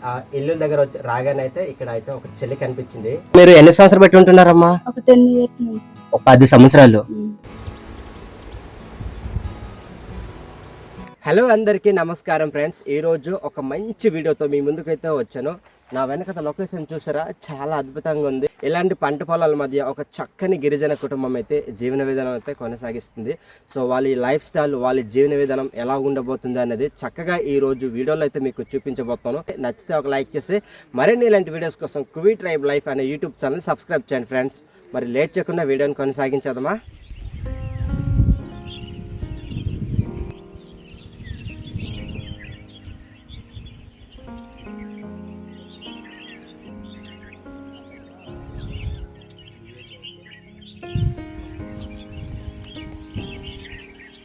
ఆ ఇల్లు దగ్గర వచ్చి రాగానే అయితే ఇక్కడ అయితే ఒక చెల్లి కనిపించింది. మీరు ఎన్ని సంవత్సరాలు పెట్టి ఉంటున్నారమ్మా? ఒక 10 years నుంచి. ఒక 10 సంవత్సరాలు. హలో అందరికీ నమస్కారం ఫ్రెండ్స్. ఈరోజు ఒక మంచి వీడియోతో మీ ముందుకైతే వచ్చాను. నా వెనక లొకేషన్ చూసారా, చాలా అద్భుతంగా ఉంది. ఇలాంటి పంట పొలాల మధ్య ఒక చక్కని గిరిజన కుటుంబం అయితే జీవన విధానం అయితే కొనసాగిస్తుంది. సో వాళ్ళ లైఫ్ స్టైల్, వాళ్ళ జీవన విధానం ఎలా ఉండబోతుంది అనేది చక్కగా ఈ రోజు వీడియోలో అయితే మీకు చూపించబోతాను. నచ్చితే ఒక లైక్ చేసి మరిన్ని ఇలాంటి వీడియోస్ కోసం కువి ట్రైబ్ లైఫ్ అనే యూట్యూబ్ ఛానల్ సబ్స్క్రైబ్ చేయండి ఫ్రెండ్స్. మరి లేట్ చేయకుండా వీడియోని కొనసాగించదమా?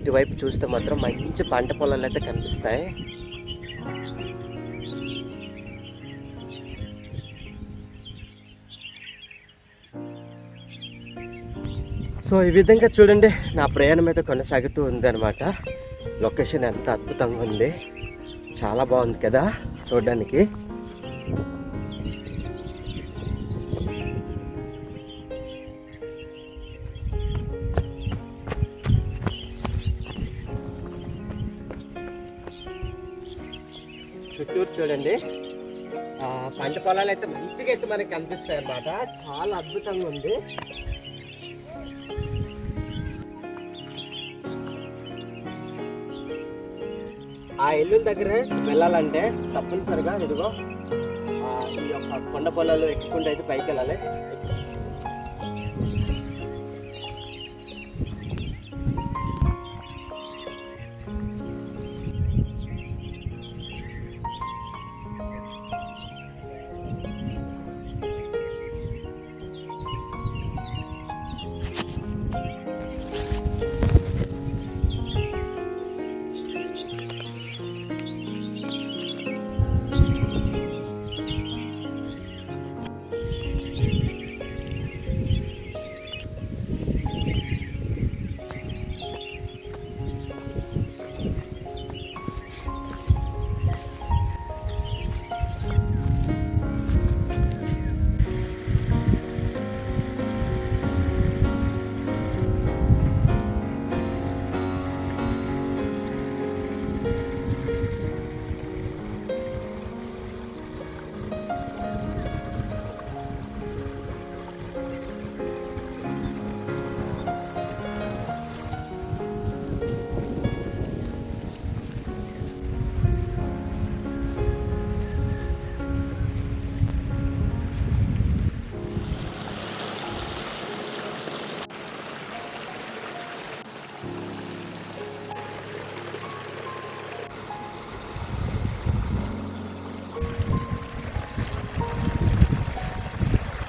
ఇటువైపు చూస్తే మాత్రం మంచి పంట పొలాలు అయితే కనిపిస్తాయి. సో ఈ విధంగా చూడండి, నా ప్రయాణం అయితే కొనసాగుతూ ఉంది అనమాట. లొకేషన్ ఎంత అద్భుతంగా ఉంది, చాలా బాగుంది కదా చూడడానికి. చుట్టూరు చూడండి, పంట పొలాలు అయితే మంచిగా అయితే మనకి కనిపిస్తాయి అన్నమాట. చాలా అద్భుతంగా ఉంది. ఆ ఇల్లు దగ్గర వెళ్ళాలంటే తప్పనిసరిగా ఇదిగో ఈ యొక్క కొండ పొలాలు ఎక్కుకుంటూ అయితే పైకి వెళ్ళాలి.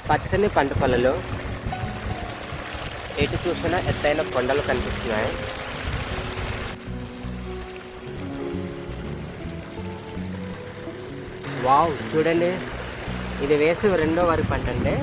పచ్చని పంట పొలాలు, ఎటు చూసినా ఎత్తైన కొండలు కనిపిస్తున్నాయి. వావ్, చూడండి, ఇది వేసి 2వ వరి పంట అండి.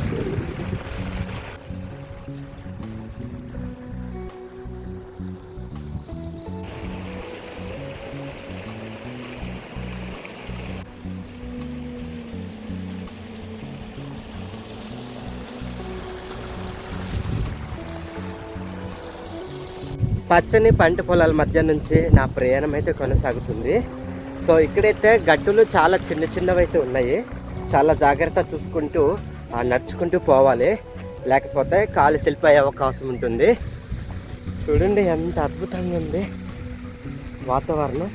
పచ్చని పంట పొలాల మధ్య నుంచి నా ప్రయాణం అయితే కొనసాగుతుంది. సో ఇక్కడైతే గట్టులు చాలా చిన్న చిన్నవి అయితే ఉన్నాయి. చాలా జాగ్రత్త చూసుకుంటూ నడుచుకుంటూ పోవాలి, లేకపోతే కాలు సిలిపోయే అవకాశం ఉంటుంది. చూడండి ఎంత అద్భుతంగా ఉంది వాతావరణం.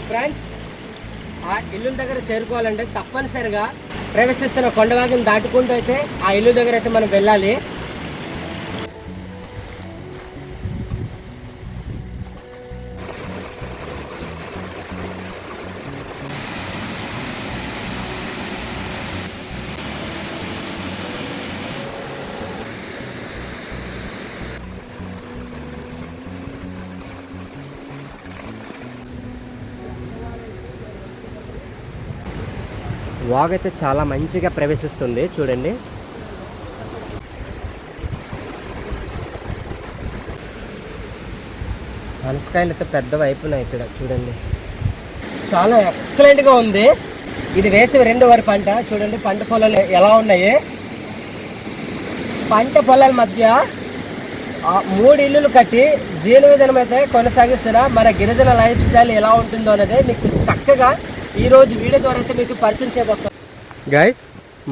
ఫ్రెండ్స్, ఆ ఇల్లు దగ్గర చేరుకోవాలంటే తప్పనిసరిగా ప్రవేశిస్తున్న కొండవాగిని దాటుకుంటూ అయితే ఆ ఇల్లు దగ్గర అయితే మనం వెళ్ళాలి. వాగ్ అయితే చాలా మంచిగా ప్రవేశిస్తుంది చూడండి. పనసకాయలు అయితే పెద్దవి అయిపోయినాయి ఇక్కడ చూడండి. చాలా ఎక్సలెంట్గా ఉంది. ఇది వేసవి 2వ వరి పంట. చూడండి పంట పొలాలు ఎలా ఉన్నాయి. పంట పొలాల మధ్య 3 ఇల్లులు కట్టి జీవన విధానం అయితే కొనసాగిస్తున్న మన గిరిజన లైఫ్ స్టైల్ ఎలా ఉంటుందో అనేది మీకు చక్కగా ఈరోజు వీడియో ద్వారా అయితే మీకు పరిచయం చేయబోతాం. గైస్,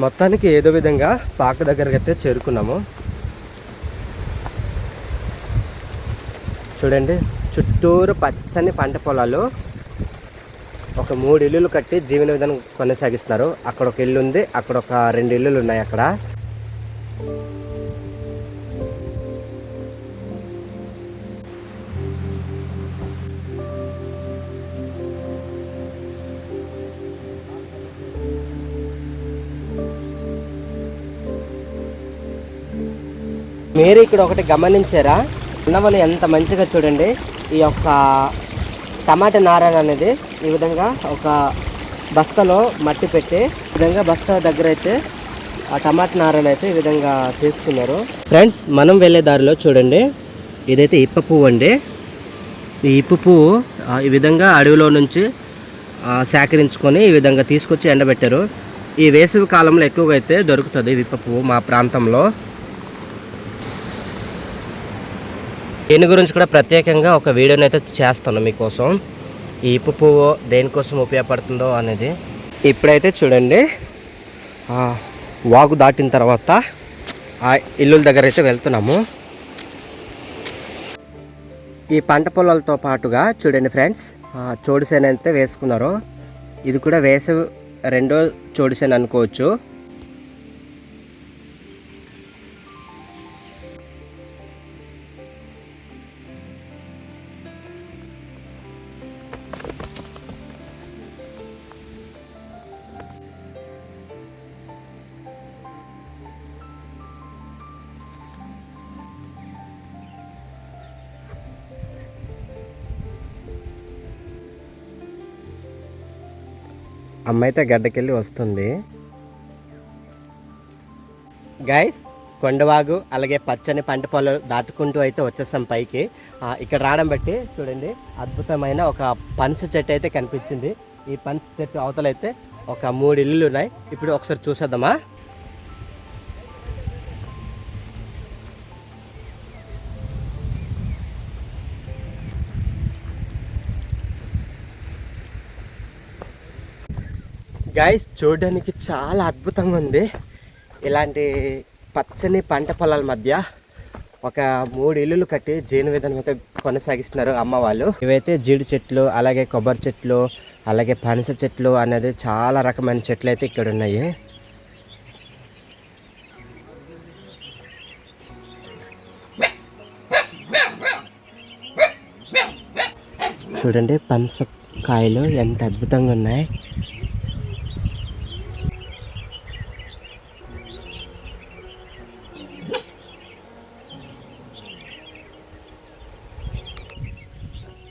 మొత్తానికి ఏదో విధంగా పాక దగ్గరికి అయితే చేరుకున్నాము. చూడండి చుట్టూరు పచ్చని పంట పొలాలు, ఒక 3 ఇల్లులు కట్టి జీవన విధానం కొనసాగిస్తున్నారు. అక్కడ ఒక ఇల్లు ఉంది, అక్కడ ఒక 2 ఇల్లులు ఉన్నాయి. అక్కడ మీరు ఇక్కడ ఒకటి గమనించారా, ఉన్నవాళ్ళు ఎంత మంచిగా చూడండి. ఈ యొక్క టమాటా నారణ అనేది ఈ విధంగా ఒక బస్తాలో మట్టి పెట్టి ఈ విధంగా బస్తా దగ్గర అయితే ఆ టమాటా నారణ అయితే ఈ విధంగా తీసుకున్నారు. ఫ్రెండ్స్, మనం వెళ్ళే దారిలో చూడండి, ఇదైతే ఇప్ప పువ్వు అండి. ఈ ఇప్పు పువ్వు ఈ విధంగా అడవిలో నుంచి సేకరించుకొని ఈ విధంగా తీసుకొచ్చి ఎండబెట్టారు. ఈ వేసవి కాలంలో ఎక్కువగా అయితే దొరుకుతుంది ఇప్ప పువ్వు మా ప్రాంతంలో. దీని గురించి కూడా ప్రత్యేకంగా ఒక వీడియోని అయితే చేస్తాను మీకోసం. ఈ ఇప్పు పువ్వు దేనికోసం ఉపయోగపడుతుందో అనేది. ఇప్పుడైతే చూడండి, వాగు దాటిన తర్వాత ఆ ఇల్లుల దగ్గర అయితే వెళ్తున్నాము. ఈ పంట పొలాలతో పాటుగా చూడండి ఫ్రెండ్స్, చోడుసేన అయితే వేసుకున్నారు. ఇది కూడా వేసవి 2వ చోడుసేన అనుకోవచ్చు. అమ్మ అయితే గడ్డకెళ్ళి వస్తుంది. గైస్, కొండవాగు అలాగే పచ్చని పంట పొలాలు దాటుకుంటూ అయితే వచ్చేసాం పైకి. ఇక్కడ రావడం బట్టి చూడండి, అద్భుతమైన ఒక పనస చెట్టు అయితే కనిపించింది. ఈ పనస చెట్టు అవతలైతే ఒక 3 ఇల్లులు ఉన్నాయి. ఇప్పుడు ఒకసారి చూసేద్దామా. గైస్, చూడడానికి చాలా అద్భుతంగా ఉంది. ఇలాంటి పచ్చని పంట పొలాల మధ్య ఒక 3 ఇల్లులు కట్టి జీవన విధానం అయితే కొనసాగిస్తున్నారు అమ్మ వాళ్ళు. ఇవైతే జీడి చెట్లు, అలాగే కొబ్బరి చెట్లు, అలాగే పనస చెట్లు అనేది చాలా రకమైన చెట్లు అయితే ఇక్కడ ఉన్నాయి. చూడండి పనస కాయలు ఎంత అద్భుతంగా ఉన్నాయి.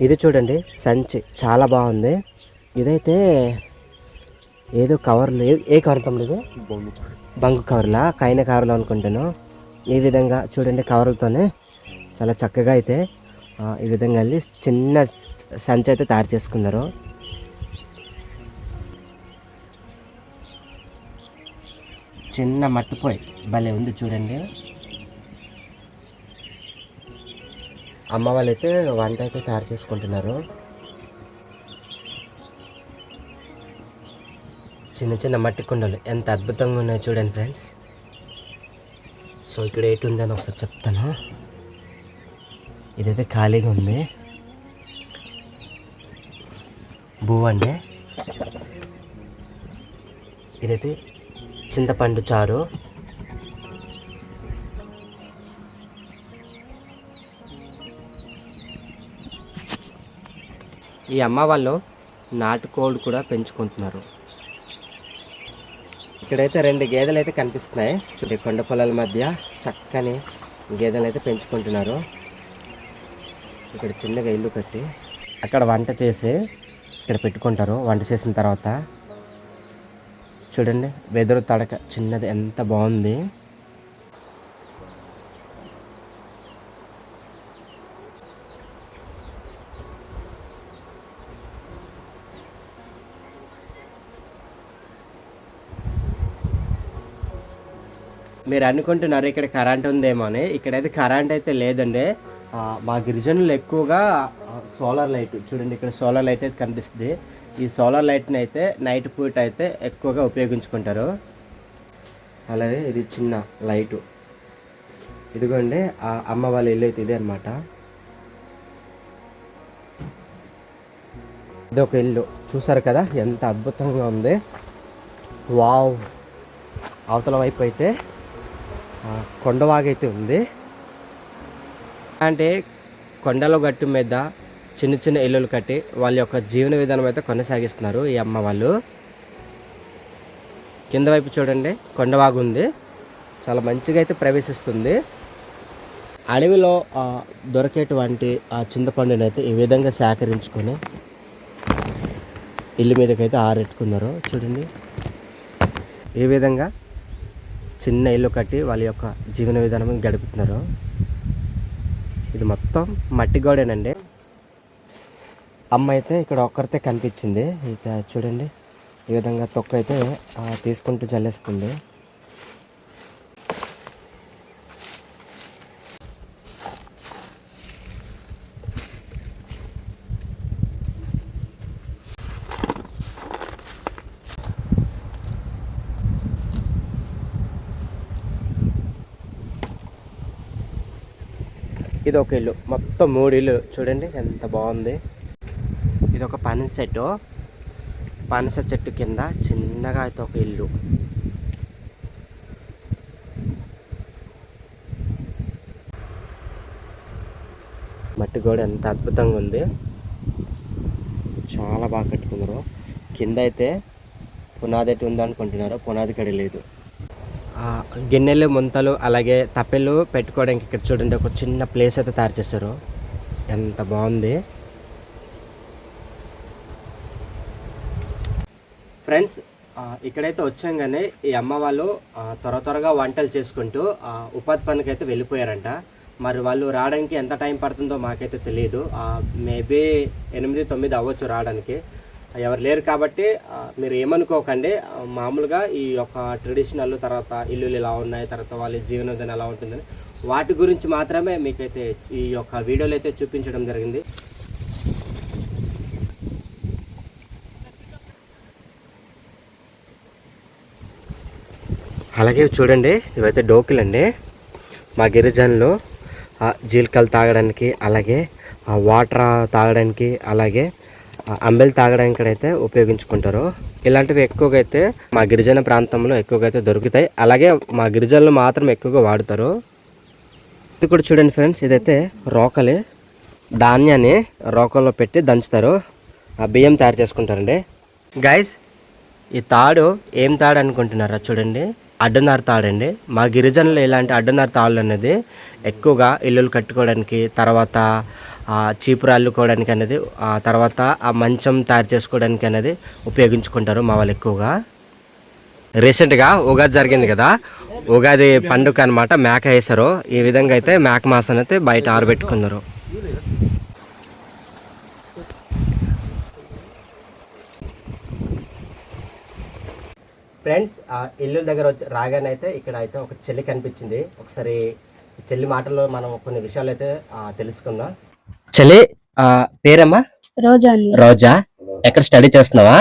ఇది చూడండి సంచి చాలా బాగుంది. ఇదైతే ఏదో కవర్లు, ఏ కవర్ తమ్ముడు? బంగు కవర్లా, కైన కవర్లు అనుకుంటాను. ఈ విధంగా చూడండి కవర్లతోనే చాలా చక్కగా అయితే ఈ విధంగా వెళ్ళి చిన్న సంచి అయితే తయారు చేసుకున్నారు. చిన్న మట్టిపోయి భలే ఉంది చూడండి. అమ్మ వాళ్ళైతే వంట అయితే తయారు చేసుకుంటున్నారు. చిన్న చిన్న మట్టి కుండలు ఎంత అద్భుతంగా ఉన్నాయో చూడండి ఫ్రెండ్స్. సో ఇక్కడ ఏటి ఉందని ఒకసారి చెప్తాను. ఇదైతే ఖాళీగా ఉంది. బువ్వ అండి, ఇదైతే చింతపండు చారు, ఈ అమ్మ వాళ్ళు నాటుకోళ్ళు కూడా పెంచుకుంటున్నారు. ఇక్కడైతే 2 గేదెలు అయితే కనిపిస్తున్నాయి. చూడండి, కొండ పొలాల మధ్య చక్కని గేదెలు అయితే పెంచుకుంటున్నారు. ఇక్కడ చిన్నగా ఇల్లు కట్టి అక్కడ వంట చేసి ఇక్కడ పెట్టుకుంటారు. వంట చేసిన తర్వాత చూడండి, వెదురు తడక చిన్నది ఎంత బాగుంది. మీరు అనుకుంటున్నారు ఇక్కడ కరెంట్ ఉందేమో అని. ఇక్కడైతే కరెంట్ అయితే లేదండి. మా గిరిజనులు ఎక్కువగా సోలార్ లైట్, చూడండి ఇక్కడ సోలార్ లైట్ అయితే కనిపిస్తుంది. ఈ సోలార్ లైట్ని అయితే నైట్ పూట అయితే ఎక్కువగా ఉపయోగించుకుంటారు. అలాగే ఇది చిన్న లైటు, ఇదిగోండి ఆ అమ్మ వాళ్ళ ఇల్లు అయితే ఇదే అనమాట. ఇది ఒక ఇల్లు, చూసారు కదా ఎంత అద్భుతంగా ఉంది. వావ్, అవతల వైపు అయితే కొండవాగైతే ఉంది. అంటే కొండల గట్టు మీద చిన్న చిన్న ఇల్లులు కట్టి వాళ్ళ యొక్క జీవన విధానం అయితే కొనసాగిస్తున్నారు ఈ అమ్మ వాళ్ళు. కింద వైపు చూడండి కొండవాగు ఉంది, చాలా మంచిగా అయితే ప్రవేశిస్తుంది. అడవిలో దొరికేటువంటి ఆ చింతపండుని అయితే ఈ విధంగా సేకరించుకొని ఇల్లు మీదకైతే ఆరెట్టుకున్నారు. చూడండి, ఈ విధంగా చిన్న ఇల్లు కట్టి వాళ్ళ యొక్క జీవన విధానం గడుపుతున్నారు. ఇది మొత్తం మట్టి గోడేనండి. అమ్మ అయితే ఇక్కడ ఒక్కరితే కనిపించింది. ఇక చూడండి, ఈ విధంగా తొక్క అయితే తీసుకుంటూ చల్లేస్తుంది. ఇది ఒక ఇల్లు, మొత్తం 3 ఇల్లు చూడండి ఎంత బాగుంది. ఇది ఒక పనస చెట్టు, పనస చెట్టు కింద చిన్నగా అయితే ఒక ఇల్లు. మట్టి గోడ ఎంత అద్భుతంగా ఉంది, చాలా బాగా కట్టుకున్నారు. కింద అయితే పునాది అయితే ఉందనుకుంటున్నారు, పునాది కడ లేదు. గిన్నెలు, ముంతలు, అలాగే తప్పెలు పెట్టుకోవడానికి ఇక్కడ చూడండి ఒక చిన్న ప్లేస్ అయితే తయారు చేస్తారు. ఎంత బాగుంది ఫ్రెండ్స్. ఇక్కడైతే వచ్చాం కానీ ఈ అమ్మ వాళ్ళు త్వరగా వంటలు చేసుకుంటూ ఉపాధి పనికి అయితే వెళ్ళిపోయారంట. మరి వాళ్ళు రావడానికి ఎంత టైం పడుతుందో మాకైతే తెలియదు. మేబీ 8-9 అవ్వచ్చు రావడానికి. ఎవరు లేరు కాబట్టి మీరు ఏమనుకోకండి. మామూలుగా ఈ యొక్క ట్రెడిషనల్, తర్వాత ఇల్లులు ఎలా ఉన్నాయి, తర్వాత వాళ్ళ జీవన విధానం ఎలా ఉంటుందని వాటి గురించి మాత్రమే మీకైతే ఈ యొక్క వీడియోలో అయితే చూపించడం జరిగింది. అలాగే చూడండి, ఇవైతే డోకులండి. మా గిరిజనులు జీలకలు తాగడానికి, అలాగే వాటర్ తాగడానికి, అలాగే అంబెలు తాగడానికి అయితే ఉపయోగించుకుంటారు. ఇలాంటివి ఎక్కువగా అయితే మా గిరిజన ప్రాంతంలో ఎక్కువగా అయితే దొరుకుతాయి. అలాగే మా గిరిజనులు మాత్రం ఎక్కువగా వాడుతారు. ఇది కూడా చూడండి ఫ్రెండ్స్, ఇదైతే రోకలి, ధాన్యాన్ని రోకల్లో పెట్టి దంచుతారు, బియ్యం తయారు చేసుకుంటారండి. గైస్, ఈ తాడు ఏం తాడు అనుకుంటున్నారా? చూడండి, అడ్డనార తాడండి. మా గిరిజనులు ఇలాంటి అడ్డనార తాళ్ళు అనేది ఎక్కువగా ఇల్లులు కట్టుకోవడానికి, తర్వాత చీపురు అల్లుకోవడానికి అనేది, తర్వాత ఆ మంచం తయారు చేసుకోవడానికి అనేది ఉపయోగించుకుంటారు మా వాళ్ళు ఎక్కువగా. రీసెంట్గా ఉగాది జరిగింది కదా, ఉగాది పండుగ అనమాట, మేక వేసారు. ఈ విధంగా అయితే మేక మాసాన్ని అయితే బయట ఆరబెట్టుకున్నారు. ఫ్రెండ్స్, ఇల్లు దగ్గర వచ్చి రాగానే అయితే ఇక్కడ అయితే ఒక చెల్లి కనిపించింది. ఒకసారి చెల్లి మాటల్లో మనం కొన్ని విషయాలు అయితే తెలుసుకుందాం. చెల్లి, పేరమ్మా? రోజా. రోజా, ఎక్కడ స్టడీ చేస్తున్నావా?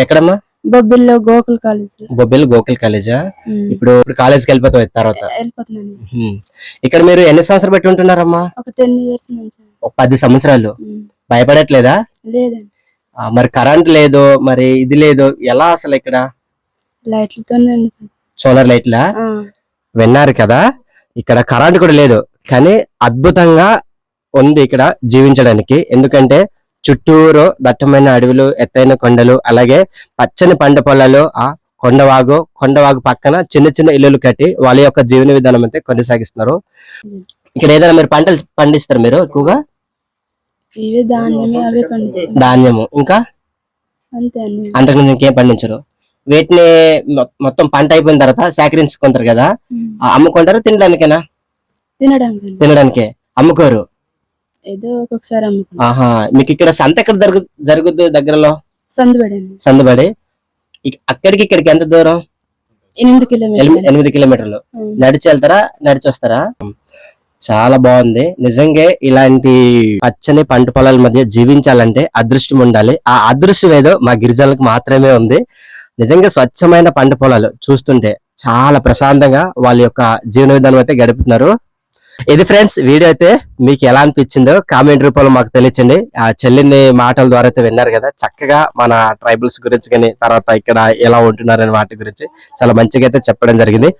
ఎక్కడమ్మా? బొబ్బిల్లో గోకుల్ కాలేజ్. బొబ్బిల్ గోకుల్ కాలేజా? ఇప్పుడు కాలేజ్కి వెళ్ళిపోతావు తర్వాత? ఇక్కడ మీరు ఎన్ని సంవత్సరాలు పెట్టి ఉంటున్నారమ్మా? ఒక 10 years నుంచి. 10 సంవత్సరాలు. భయపడట్లేదా? లేదండి. మరి కరెంట్ లేదు, మరి ఇది లేదు, ఎలా అసలు ఇక్కడ? లైట్లతోనే సోలార్ లైట్లా? విన్నారు కదా, ఇక్కడ కరెంట్ కూడా లేదు, కానీ అద్భుతంగా ఉంది ఇక్కడ జీవించడానికి. ఎందుకంటే చుట్టూరు దట్టమైన అడవులు, ఎత్తైన కొండలు, అలాగే పచ్చని పంట పొలాలు, ఆ కొండవాగు పక్కన చిన్న చిన్న ఇల్లులు కట్టి వాళ్ళ యొక్క జీవన విధానం అయితే కొనసాగిస్తున్నారు. ఇక్కడ ఏదైనా మీరు పంటలు పండిస్తారు మీరు ఎక్కువగా? ఇవే ధాన్యమే, అవే పండిస్తాం. ధాన్యము, ఇంకా అంతే అండి. అంతకుముందు ఇంకేం పండించరు. వీటిని మొత్తం పంట అయిపోయిన తర్వాత సేకరించుకుంటారు కదా, అమ్ముకుంటారు తినడానికేనా? తినడానికే, అమ్ముకోరు. ఏదో ఒక్కొక్కసారి అమ్ముకుంటాం. ఆహా, మీకు ఇక్కడ సంత ఎక్కడ జరుగుద్ది దగ్గరలో? సందుబడి. అక్కడికి ఇక్కడికి ఎంత దూరం? 8 కిలోమీటర్లు. నడిచి వెళ్తారా, నడిచి వస్తారా? చాలా బాగుంది నిజంగా. ఇలాంటి పచ్చని పంట పొలాల మధ్య జీవించాలంటే అదృష్టం ఉండాలి. ఆ అదృష్టం ఏదో మా గిరిజనులకు మాత్రమే ఉంది. నిజంగా స్వచ్ఛమైన పంట పొలాలు చూస్తుంటే చాలా ప్రశాంతంగా వాళ్ళ యొక్క జీవన విధానం అయితే గడుపుతున్నారు. ఇది ఫ్రెండ్స్, వీడియో అయితే మీకు ఎలా అనిపించిందో కామెంట్ రూపంలో మాకు తెలియచండి. ఆ చెల్లిని మాటల ద్వారా అయితే విన్నారు కదా, చక్కగా మన ట్రైబల్స్ గురించి కానీ తర్వాత ఇక్కడ ఎలా ఉంటున్నారనే వాటి గురించి చాలా మంచిగా అయితే చెప్పడం జరిగింది.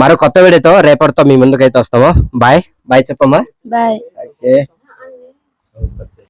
మరో కొత్త వీడియోతో రేపటితో మీ ముందుకైతే వస్తాము. బాయ్ చెప్పమ్మా. బాయ్. ఓకే.